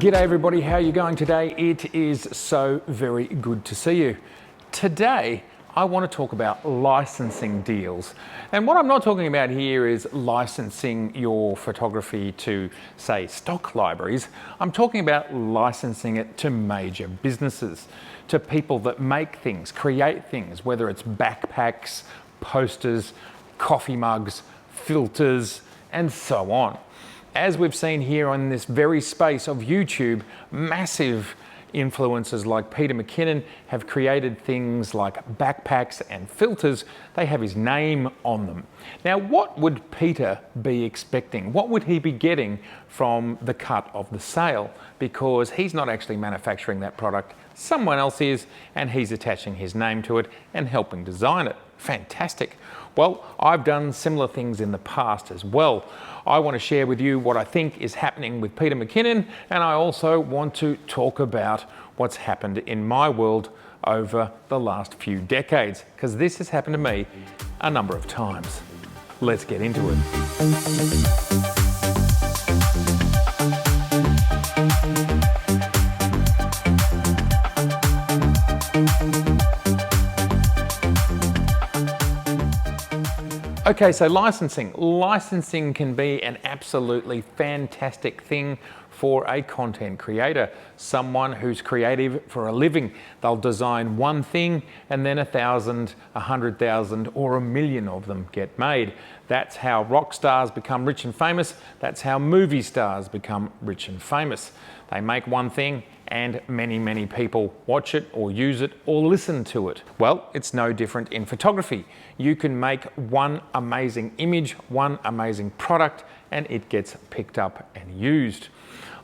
G'day everybody, how are you going today? It is so very good to see you. Today, I want to talk about licensing deals. And what I'm not talking about here is licensing your photography to, say, stock libraries. I'm talking about licensing it to major businesses, to people that make things, create things, whether it's backpacks, posters, coffee mugs, filters, and so on. As we've seen here on this very space of YouTube, massive influencers like Peter McKinnon have created things like backpacks and filters. They have his name on them. Now, what would Peter be expecting? What would he be getting from the cut of the sale? Because he's not actually manufacturing that product, someone else is, and he's attaching his name to it and helping design it. Fantastic. Well, I've done similar things in the past as well. I want to share with you what I think is happening with Peter McKinnon, and I also want to talk about what's happened in my world over the last few decades, because this has happened to me a number of times. Let's get into it. Okay, so licensing. Licensing can be an absolutely fantastic thing for a content creator, someone who's creative for a living. They'll design one thing and then 1,000, 100,000 or 1,000,000 of them get made. That's how rock stars become rich and famous. That's how movie stars become rich and famous. They make one thing and many, many people watch it or use it or listen to it. Well, it's no different in photography. You can make one amazing image, one amazing product, and it gets picked up and used.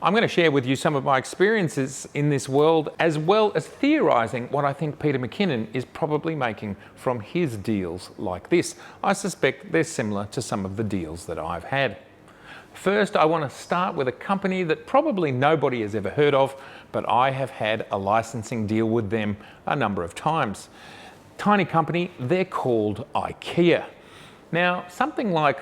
I'm going to share with you some of my experiences in this world, as well as theorizing what I think Peter McKinnon is probably making from his deals like this. I suspect they're similar to some of the deals that I've had. First, I want to start with a company that probably nobody has ever heard of, but I have had a licensing deal with them a number of times. Tiny company, they're called IKEA. Now, something like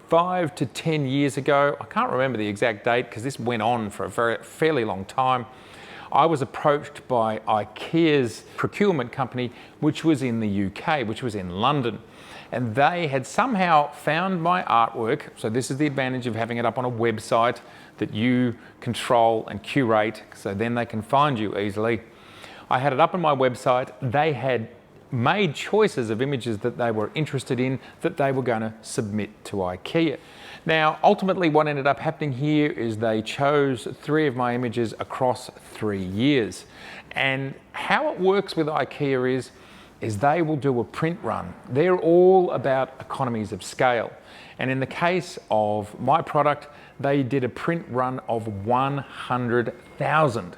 5 to 10 years ago, I can't remember the exact date because this went on for a fairly long time, I was approached by IKEA's procurement company, which was in the UK, which was in London. And they had somehow found my artwork. So this is the advantage of having it up on a website that you control and curate, so then they can find you easily. I had it up on my website. They had made choices of images that they were interested in that they were going to submit to IKEA. Now, ultimately what ended up happening here is they chose 3 of my images across 3 years. And how it works with IKEA is they will do a print run. They're all about economies of scale. And in the case of my product, they did a print run of 100,000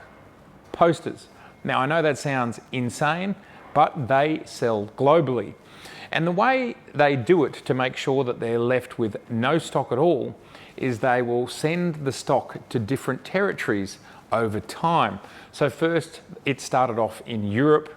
posters. Now, I know that sounds insane, but they sell globally. And the way they do it to make sure that they're left with no stock at all is they will send the stock to different territories over time. So first, it started off in Europe,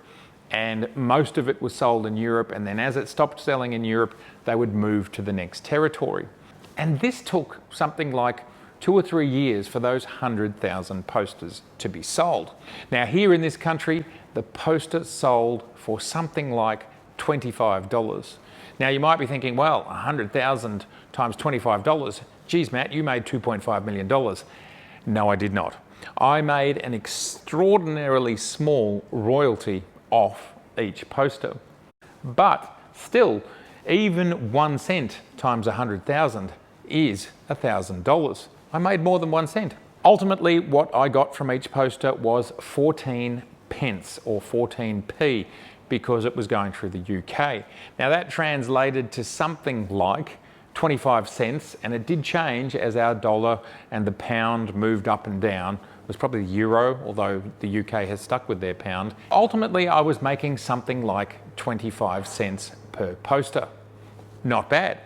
and most of it was sold in Europe, and then as it stopped selling in Europe, they would move to the next territory. And this took something like 2 or 3 years for those 100,000 posters to be sold. Now, here in this country, the poster sold for something like $25. Now, you might be thinking, well, 100,000 times $25, geez, Matt, you made $2.5 million. No, I did not. I made an extraordinarily small royalty off each poster. But still, even 1 cent times 100,000 is $1,000. I made more than 1 cent. Ultimately, what I got from each poster was 14 pence or 14p because it was going through the UK. Now that translated to something like 25 cents, and it did change as our dollar and the pound moved up and down. It was probably the euro, although the UK has stuck with their pound. Ultimately, I was making something like 25 cents per poster. Not bad.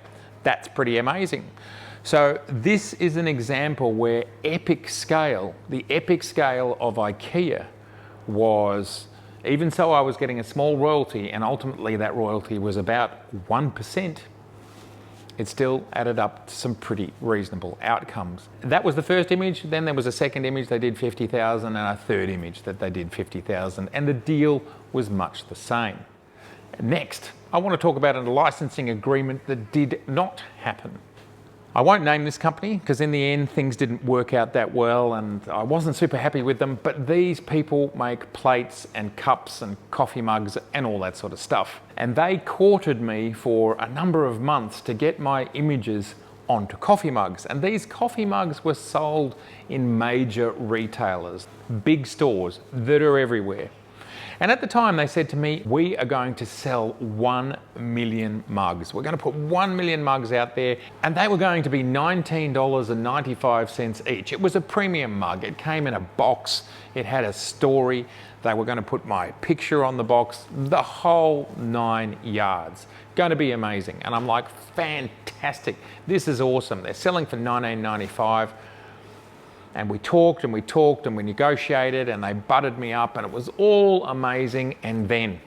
That's pretty amazing. So this is an example where epic scale, the epic scale of IKEA was, even so I was getting a small royalty, and ultimately that royalty was about 1%. it still added up to some pretty reasonable outcomes. That was the first image. Then there was a second image they did 50,000 and a third image that they did 50,000, and the deal was much the same. Next, I want to talk about a licensing agreement that did not happen. I won't name this company because in the end things didn't work out that well and I wasn't super happy with them, but these people make plates and cups and coffee mugs and all that sort of stuff. And they courted me for a number of months to get my images onto coffee mugs. And these coffee mugs were sold in major retailers, big stores that are everywhere. And at the time they said to me, we are going to sell 1 million mugs. We're going to put 1 million mugs out there, and they were going to be $19.95 each. It was a premium mug. It came in a box. It had a story. They were going to put my picture on the box, the whole 9 yards. Going to be amazing. And I'm like, fantastic. This is awesome. They're selling for $19.95. And we talked and we talked and we negotiated and they buttered me up and it was all amazing. And then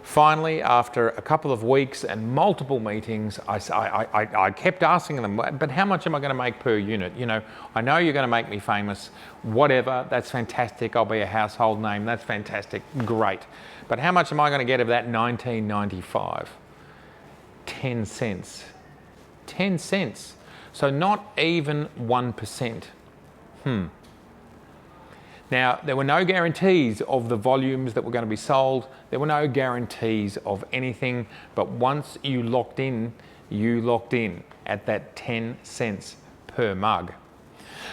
finally, after a couple of weeks and multiple meetings, I kept asking them, but how much am I going to make per unit? You know, I know you're going to make me famous, whatever, that's fantastic. I'll be a household name, that's fantastic, great. But how much am I going to get of that $19.95? 10 cents. 10 cents. So not even 1%. Now, there were no guarantees of the volumes that were going to be sold. There were no guarantees of anything. But once you locked in at that 10 cents per mug.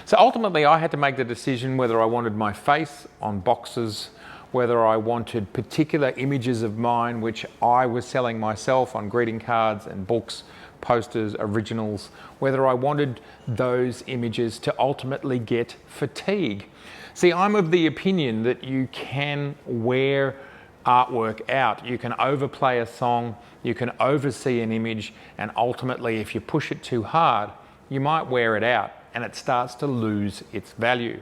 So ultimately, I had to make the decision whether I wanted my face on boxes, whether I wanted particular images of mine, which I was selling myself on greeting cards and books, posters, originals, whether I wanted those images to ultimately get fatigue. See, I'm of the opinion that you can wear artwork out. You can overplay a song, you can oversee an image, and ultimately, if you push it too hard, you might wear it out and it starts to lose its value.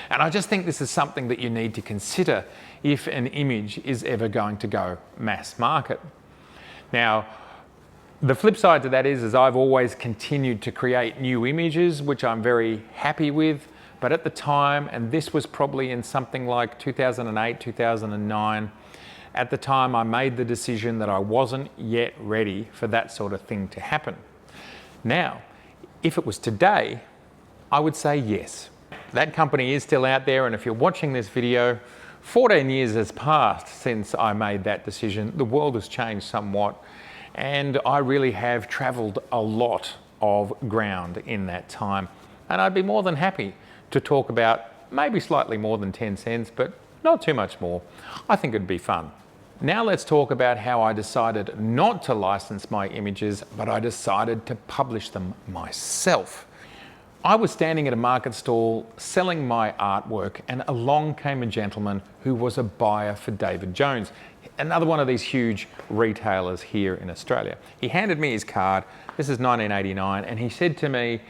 And I just think this is something that you need to consider if an image is ever going to go mass market. Now, the flip side to that is I've always continued to create new images, which I'm very happy with. But at the time, and this was probably in something like 2008, 2009, at the time I made the decision that I wasn't yet ready for that sort of thing to happen. Now, if it was today, I would say yes. That company is still out there, and if you're watching this video, 14 years has passed since I made that decision. The world has changed somewhat. And I really have traveled a lot of ground in that time. And I'd be more than happy to talk about maybe slightly more than 10 cents, but not too much more. I think it'd be fun. Now let's talk about how I decided not to license my images, but I decided to publish them myself. I was standing at a market stall selling my artwork, and along came a gentleman who was a buyer for David Jones, another one of these huge retailers here in Australia. He handed me his card. This is 1989, and he said to me,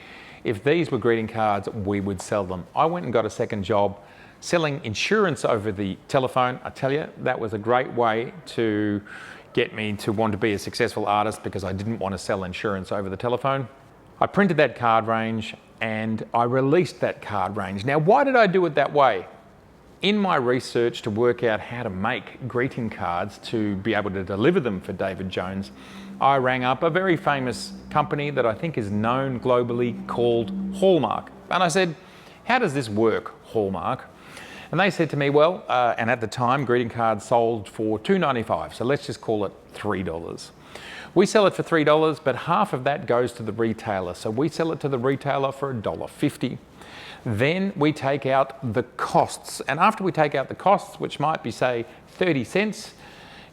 if these were greeting cards, we would sell them. I went and got a second job selling insurance over the telephone. I tell you, that was a great way to get me to want to be a successful artist because I didn't want to sell insurance over the telephone. I printed that card range and I released that card range. Now, why did I do it that way? In my research to work out how to make greeting cards to be able to deliver them for David Jones, I rang up a very famous company that I think is known globally called Hallmark. And I said, how does this work, Hallmark? And they said to me, well, and at the time, greeting cards sold for $2.95, so let's just call it $3. We sell it for $3, but half of that goes to the retailer. So we sell it to the retailer for $1.50. Then we take out the costs. And after we take out the costs, which might be, say, 30 cents,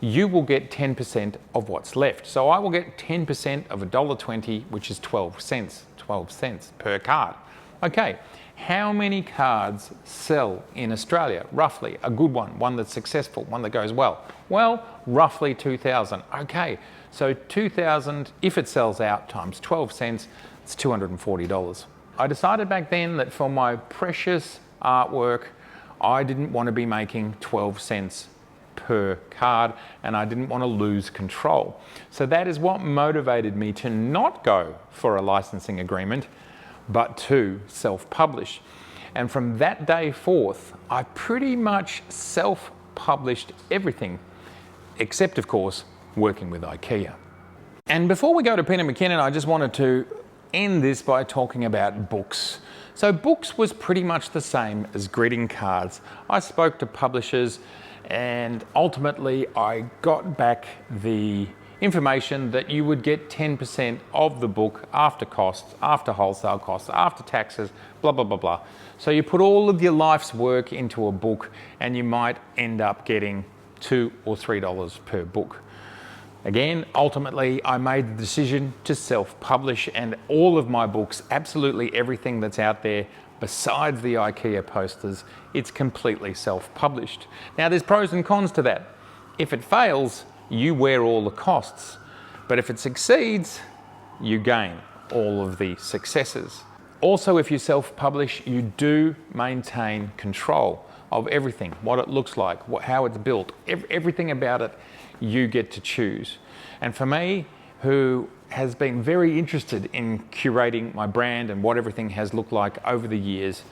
you will get 10% of what's left. So I will get 10% of $1.20, which is 12 cents per card. Okay, how many cards sell in Australia? Roughly, a good one that's successful, one that goes well. Well, roughly 2,000. Okay, so 2,000, if it sells out times 12 cents, it's $240. I decided back then that for my precious artwork, I didn't want to be making 12 cents per card, and I didn't want to lose control. So that is what motivated me to not go for a licensing agreement, but to self-publish. And from that day forth, I pretty much self-published everything, except of course, working with IKEA. And before we go to Peter McKinnon, I just wanted to end this by talking about books. So books was pretty much the same as greeting cards. I spoke to publishers and ultimately I got back the information that you would get 10% of the book after costs, after wholesale costs, after taxes, blah, blah, blah, blah. So you put all of your life's work into a book and you might end up getting $2 or $3 per book. Again, ultimately, I made the decision to self-publish, and all of my books, absolutely everything that's out there, besides the IKEA posters, it's completely self-published. Now, there's pros and cons to that. If it fails, you wear all the costs. But if it succeeds, you gain all of the successes. Also, if you self-publish, you do maintain control of everything, what it looks like, how it's built, everything about it, you get to choose. And for me, who has been very interested in curating my brand and what everything has looked like over the years,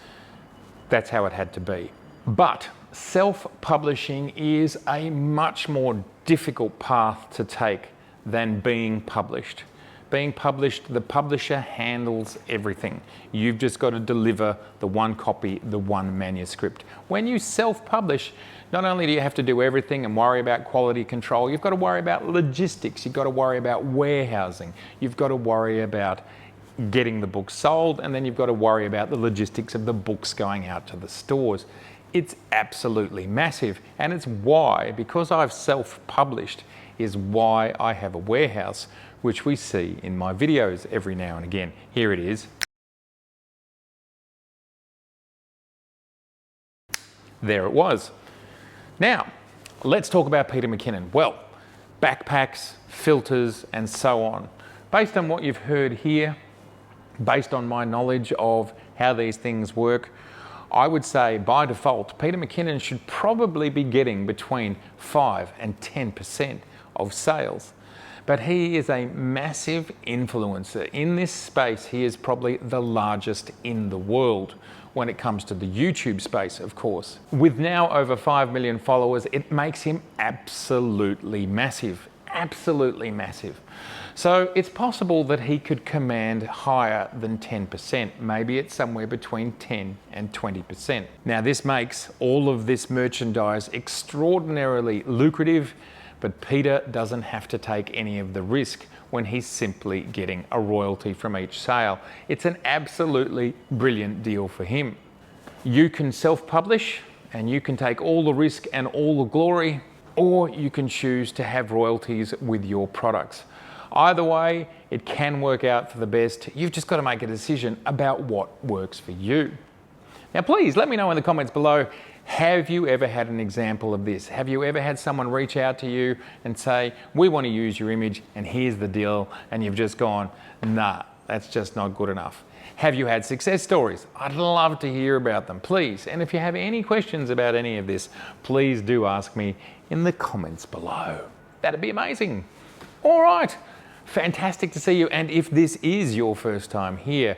that's how it had to be. But self-publishing is a much more difficult path to take than being published. Being published, the publisher handles everything. You've just got to deliver the one copy, the one manuscript. When you self-publish, not only do you have to do everything and worry about quality control, you've got to worry about logistics, you've got to worry about warehousing, you've got to worry about getting the book sold, and then you've got to worry about the logistics of the books going out to the stores. It's absolutely massive, and it's why, because I've self-published, is why I have a warehouse, which we see in my videos every now and again. Here it is. There it was. Now, let's talk about Peter McKinnon. Well, backpacks, filters, and so on. Based on what you've heard here, based on my knowledge of how these things work, I would say by default, Peter McKinnon should probably be getting between 5 and 10% of sales. But he is a massive influencer. In this space, he is probably the largest in the world when it comes to the YouTube space, of course. With now over 5 million followers, it makes him absolutely massive, absolutely massive. So it's possible that he could command higher than 10%. Maybe it's somewhere between 10 and 20%. Now this makes all of this merchandise extraordinarily lucrative, but Peter doesn't have to take any of the risk when he's simply getting a royalty from each sale. It's an absolutely brilliant deal for him. You can self-publish and you can take all the risk and all the glory, or you can choose to have royalties with your products. Either way, it can work out for the best. You've just got to make a decision about what works for you. Now, please let me know in the comments below, have you ever had an example of this? Have you ever had someone reach out to you and say, we want to use your image and here's the deal, and you've just gone, nah, that's just not good enough? Have you had success stories? I'd love to hear about them, please. And if you have any questions about any of this, please do ask me in the comments below. That'd be amazing. All right, fantastic to see you. And if this is your first time here,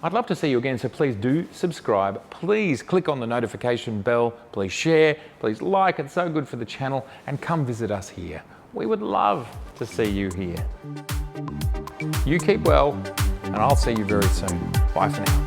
I'd love to see you again, so please do subscribe. Please click on the notification bell. Please share. Please like. It's so good for the channel. And come visit us here. We would love to see you here. You keep well, and I'll see you very soon. Bye for now.